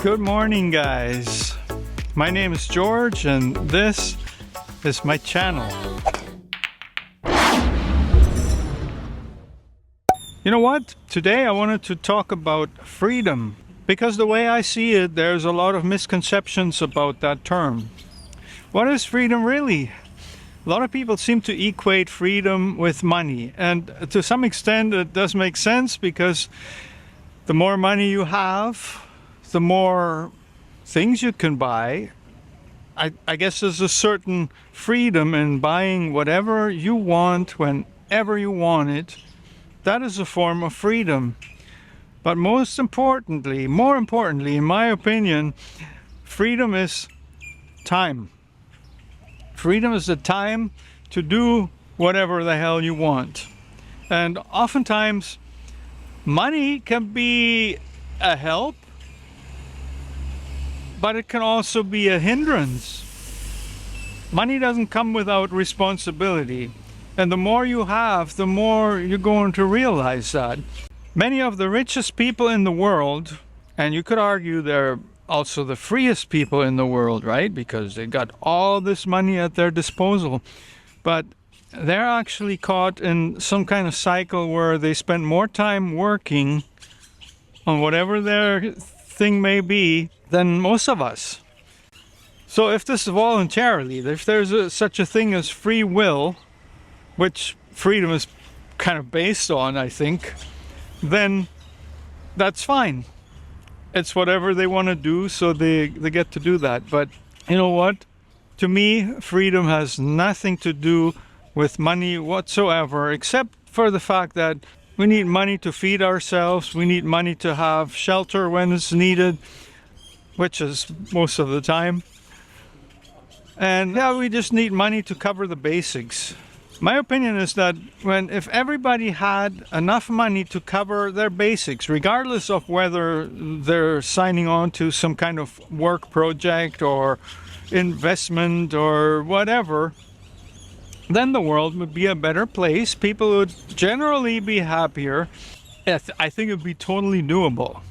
Good morning, guys. My name is George and this is my channel. You know what? Today I wanted to talk about freedom because the way I see it, there's a lot of misconceptions about that term. What is freedom really? A lot of people seem to equate freedom with money, and to some extent it does make sense because the more money you have, the more things you can buy. I guess there's a certain freedom in buying whatever you want whenever you want it. That is a form of freedom. But more importantly, in my opinion, freedom is time. Freedom is the time to do whatever the hell you want. And oftentimes, money can be a help, but it can also be a hindrance. Money doesn't come without responsibility. And the more you have, the more you're going to realize that. Many of the richest people in the world, and you could argue they're also the freest people in the world, right? Because they got all this money at their disposal. But they're actually caught in some kind of cycle where they spend more time working on whatever their thing may be than most of us. So if this is voluntarily, if there's such a thing as free will, which freedom is kind of based on, I think, then that's fine. It's whatever they want to do, so they get to do that. But you know what? To me, freedom has nothing to do with money whatsoever, except for the fact that we need money to feed ourselves, we need money to have shelter when it's needed, which is most of the time. And yeah, we just need money to cover the basics. My opinion is that if everybody had enough money to cover their basics, regardless of whether they're signing on to some kind of work project or investment or whatever, then the world would be a better place. People would generally be happier. I think it would be totally doable.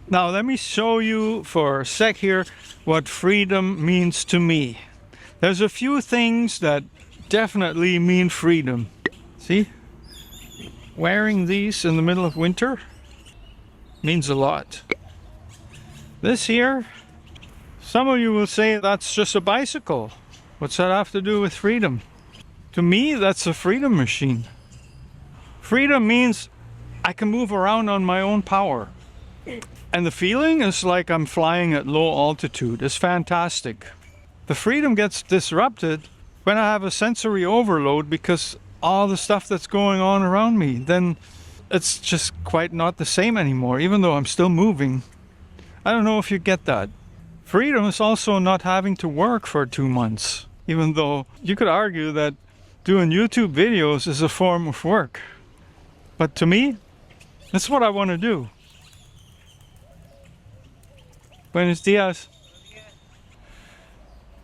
Now let me show you for a sec here what freedom means to me. There's a few things that definitely mean freedom. See? Wearing these in the middle of winter means a lot. This here, some of you will say that's just a bicycle. What's that have to do with freedom? To me, that's a freedom machine. Freedom means I can move around on my own power. And the feeling is like I'm flying at low altitude. It's fantastic. The freedom gets disrupted when I have a sensory overload because all the stuff that's going on around me. Then it's just quite not the same anymore, even though I'm still moving. I don't know if you get that. Freedom is also not having to work for 2 months, even though you could argue that doing YouTube videos is a form of work. But to me, that's what I want to do. Buenos dias.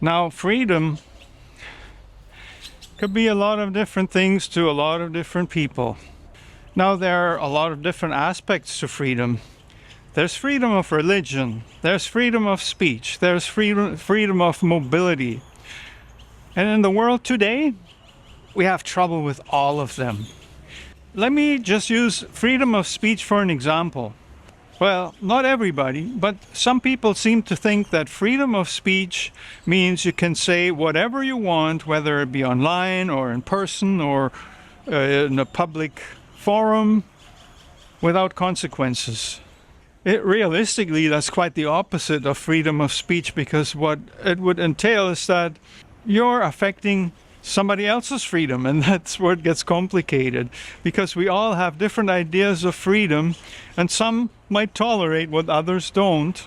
Now, freedom could be a lot of different things to a lot of different people. Now, there are a lot of different aspects to freedom. There's freedom of religion, there's freedom of speech, there's freedom of mobility. And in the world today, we have trouble with all of them. Let me just use freedom of speech for an example. Well, not everybody, but some people seem to think that freedom of speech means you can say whatever you want, whether it be online or in person or in a public forum, without consequences. Realistically, that's quite the opposite of freedom of speech, because what it would entail is that you're affecting somebody else's freedom, and that's where it gets complicated, because we all have different ideas of freedom, and some might tolerate what others don't.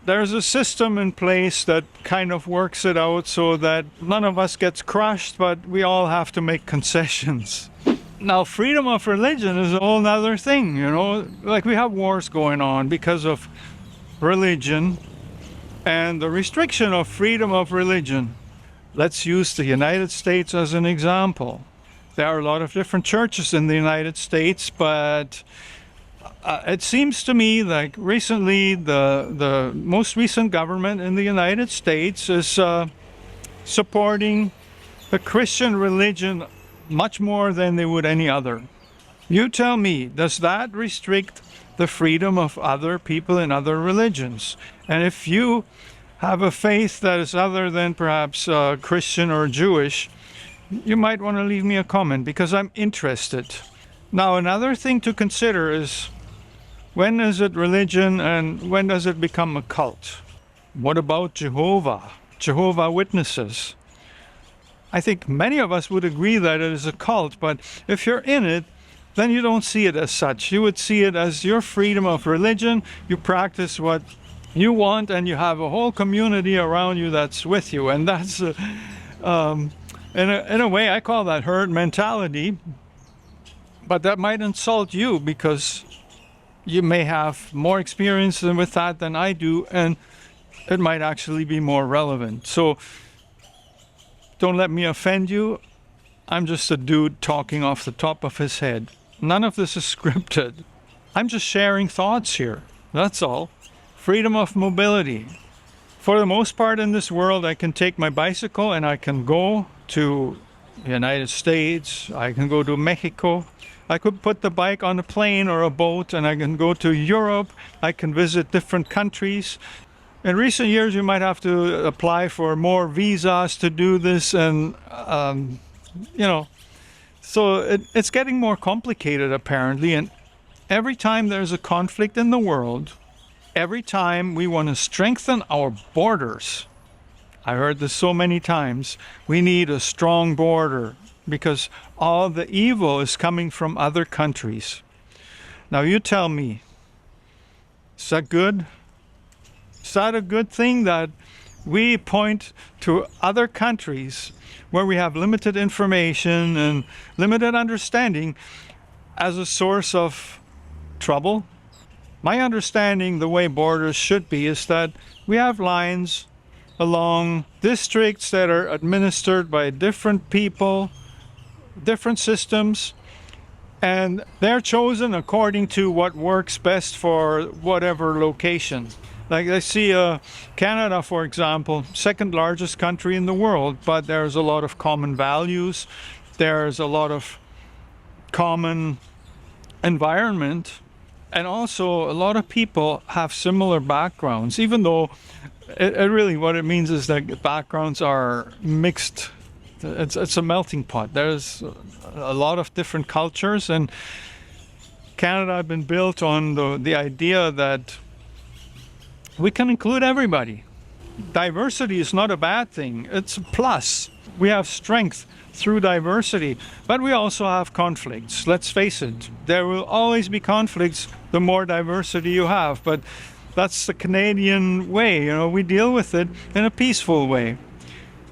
There's a system in place that kind of works it out so that none of us gets crushed, but we all have to make concessions. Now, freedom of religion is a whole nother thing, you know, like we have wars going on because of religion and the restriction of freedom of religion. Let's use the United States as an example. There are a lot of different churches in the United States, but It seems to me like recently the most recent government in the United States is supporting the Christian religion much more than they would any other. You tell me, does that restrict the freedom of other people in other religions? And if you have a faith that is other than perhaps Christian or Jewish, you might want to leave me a comment because I'm interested. Now, another thing to consider is, when is it religion and when does it become a cult? What about Jehovah Witnesses? I think many of us would agree that it is a cult, but if you're in it, then you don't see it as such. You would see it as your freedom of religion. You practice what you want and you have a whole community around you that's with you. And that's, in a way, I call that herd mentality. But that might insult you because you may have more experience with that than I do, and it might actually be more relevant. So don't let me offend you. I'm just a dude talking off the top of his head. None of this is scripted. I'm just sharing thoughts here. That's all. Freedom of mobility. For the most part in this world, I can take my bicycle and I can go to the United States. I can go to Mexico. I could put the bike on a plane or a boat and I can go to Europe. I can visit different countries. In recent years, you might have to apply for more visas to do this, and so it's getting more complicated apparently. And every time there's a conflict in the world, every time we want to strengthen our borders, I heard this so many times, we need a strong border because all the evil is coming from other countries. Now you tell me, is that good? Is that a good thing that we point to other countries where we have limited information and limited understanding as a source of trouble? My understanding, the way borders should be, is that we have lines along districts that are administered by different people, different systems, and they're chosen according to what works best for whatever location. Like I see Canada, for example, second largest country in the world, but there's a lot of common values. There's a lot of common environment. And also a lot of people have similar backgrounds, even though it really what it means is that backgrounds are mixed. It's a melting pot. There's a lot of different cultures, and Canada has been built on the idea that we can include everybody. Diversity is not a bad thing. It's a plus. We have strength through diversity, but we also have conflicts. Let's face it, there will always be conflicts the more diversity you have, but that's the Canadian way. We deal with it in a peaceful way.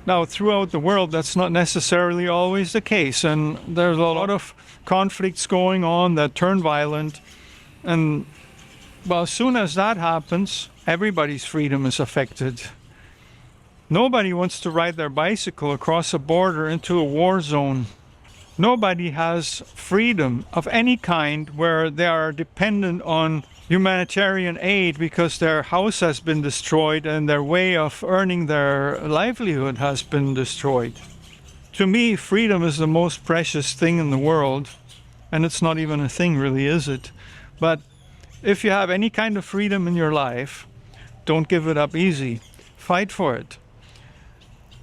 Now, throughout the world, that's not necessarily always the case, and there's a lot of conflicts going on that turn violent, and well, as soon as that happens, everybody's freedom is affected. Nobody wants to ride their bicycle across a border into a war zone. Nobody has freedom of any kind where they are dependent on humanitarian aid because their house has been destroyed and their way of earning their livelihood has been destroyed. To me, freedom is the most precious thing in the world, and it's not even a thing really, is it? But if you have any kind of freedom in your life, don't give it up easy. Fight for it,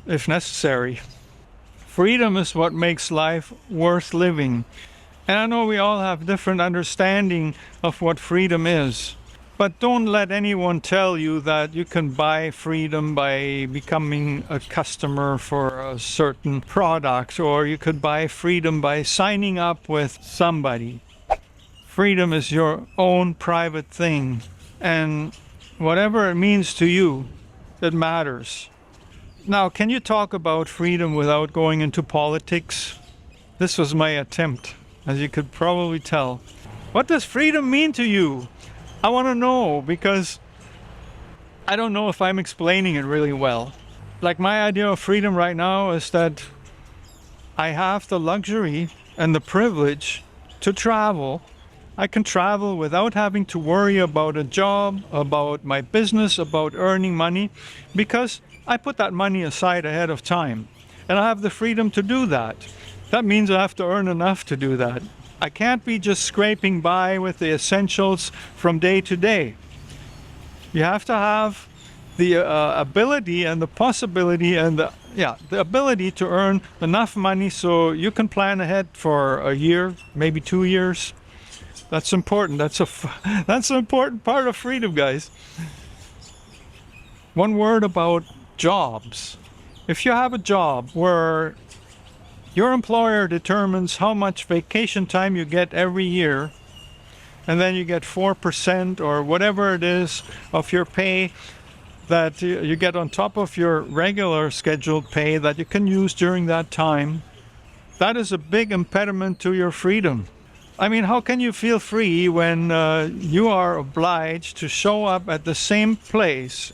if necessary. Freedom is what makes life worth living. And I know we all have different understanding of what freedom is. But don't let anyone tell you that you can buy freedom by becoming a customer for a certain product, or you could buy freedom by signing up with somebody. Freedom is your own private thing, and whatever it means to you, it matters. Now, can you talk about freedom without going into politics? This was my attempt, as you could probably tell. What does freedom mean to you? I want to know, because I don't know if I'm explaining it really well. Like, my idea of freedom right now is that I have the luxury and the privilege to travel. I can travel without having to worry about a job, about my business, about earning money, because I put that money aside ahead of time. And I have the freedom to do that. That means I have to earn enough to do that. I can't be just scraping by with the essentials from day to day. You have to have the ability and the possibility and the ability to earn enough money so you can plan ahead for a year, maybe 2 years. That's important. That's an important part of freedom, guys. One word about jobs. If you have a job where your employer determines how much vacation time you get every year, and then you get 4% or whatever it is of your pay that you get on top of your regular scheduled pay that you can use during that time, that is a big impediment to your freedom. I mean, how can you feel free when you are obliged to show up at the same place,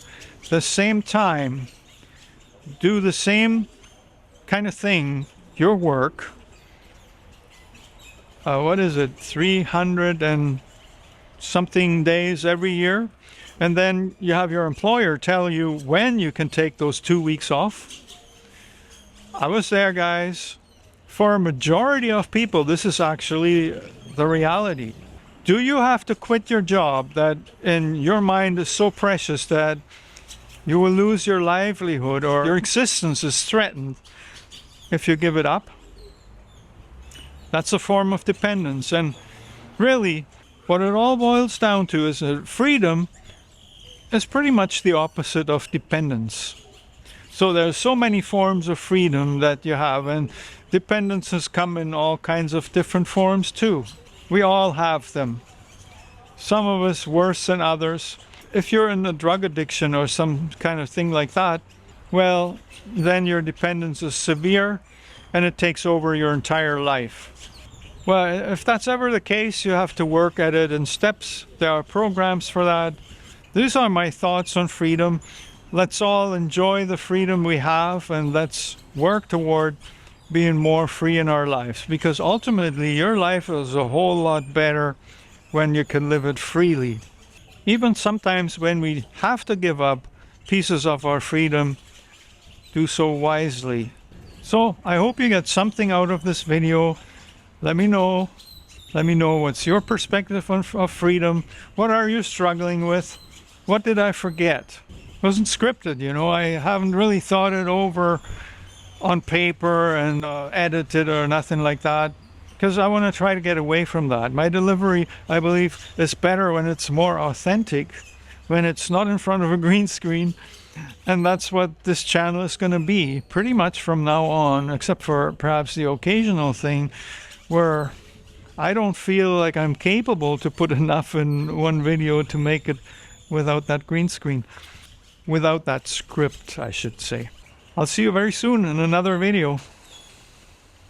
the same time, do the same kind of thing, your work, what is it, 300 and something days every year? And then you have your employer tell you when you can take those 2 weeks off. I was there, guys. For a majority of people, this is actually the reality. Do you have to quit your job that in your mind is so precious that you will lose your livelihood or your existence is threatened if you give it up? That's a form of dependence. And really, what it all boils down to is that freedom is pretty much the opposite of dependence. So there's so many forms of freedom that you have, and dependences come in all kinds of different forms too. We all have them. Some of us worse than others. If you're in a drug addiction or some kind of thing like that, well, then your dependence is severe and it takes over your entire life. Well, if that's ever the case, you have to work at it in steps. There are programs for that. These are my thoughts on freedom. Let's all enjoy the freedom we have and let's work toward being more free in our lives, because ultimately your life is a whole lot better when you can live it freely. Even sometimes when we have to give up pieces of our freedom, do so wisely. So I hope you get something out of this video. Let me know. Let me know what's your perspective of freedom. What are you struggling with? What did I forget? It wasn't scripted, you know. I haven't really thought it over on paper and edited or nothing like that, because I want to try to get away from that. My delivery, I believe, is better when it's more authentic, when it's not in front of a green screen. And that's what this channel is going to be pretty much from now on, except for perhaps the occasional thing where I don't feel like I'm capable to put enough in one video to make it without that green screen, without that script, I should say. I'll see you very soon in another video.